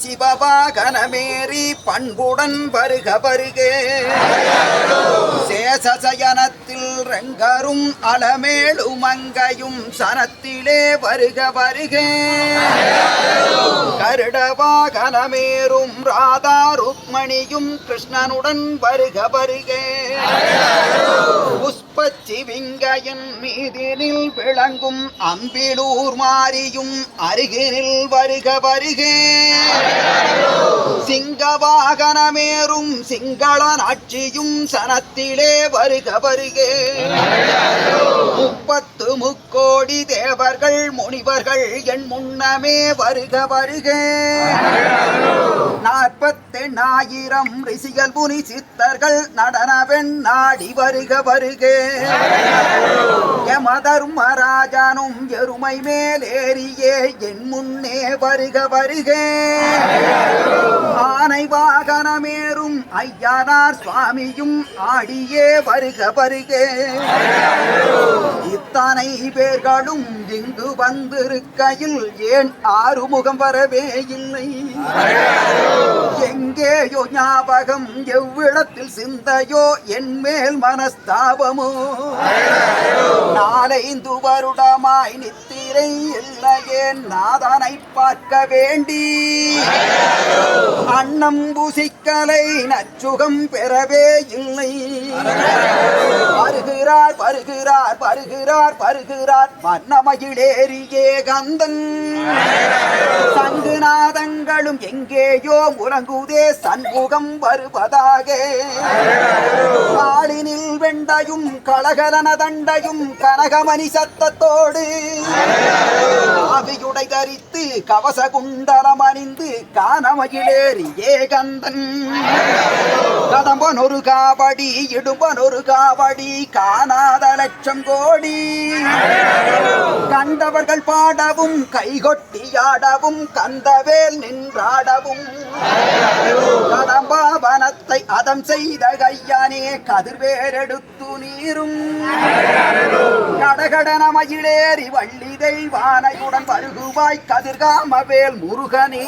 சிவவாகனமேறி பண்புடன் வருக வருகே சேசசயனத்தில் ரெங்கரும் அலமேலும் அங்கையும் சனத்திலே வருக வருகே கருடவாகனமேறும் ராதா ருக்மணியும் கிருஷ்ணனுடன் வருக வருகே புஷ்பச்சிவிங்கையின் மீதினில் விளங்கும் அம்பிலூர் மாரியும் அருகினில் வருக வருகே சிங்கவாகனமேறும் சிங்கள நாட்சியும் சனத்திலே வருக வருகே 30 முக்கோடி தேவர்கள் முனிவர்கள் என் முன்னமே வருக வருகே 48,000 ரிஷிகள் முனி சித்தர்கள் நடனவெண் நாடி வருக வருகே யமதர்மராஜனும் எருமை மேலேறியே என் முன்னே வருக வருகே ஆனை வாகனமேறும் ஐயனார் சுவாமியும் ஆடியே வருக வருகே இத்தனை பேர்களும் இங்கு வந்திருக்கையில் ஏன் ஆறுமுகம் வரவே இல்லை எங்கேயோ ஞாபகம் எவ்விடத்தில் சிந்தையோ என் மேல் மனஸ்தாபமோ 4-5 வருடமாய் நித்திரை இல்லையே நாதனை பார்க்க வேண்டி அன்னம் புசிக்கலை நச்சுகம் பெறவே இல்லை வருகிறார் வருகிறார் வருகிறார் வருகிறார் வண்ணமயிலேறியே கந்தன் சங்குநாதங்களும் எங்கேயோ முழங்குதே சண்முகம் வருவதாக காலினில் வெண்டையும் கலகலன தண்டையும் கனகமணி சத்தத்தோடு ஆவியுடை தரித்து கவச குண்டலம் அணிந்து கானமயிலேறியே கந்தன் கதம்பன் ஒரு காவடி இடும்பன் ஒரு காவடி காணாத லட்சம் கோடி கண்டவர்கள் பாடவும் கைகொட்டியாடவும் கந்தவேல் நின்றாடவும் கடம்பாவனத்தை அதம் செய்த கையானே கதிர்வேரெடுத்து நீரும் கடகடன மயிலேறி வள்ளி தெய்வானையுடன் வருகுவாய் கதிர்காமவேல் முருகனே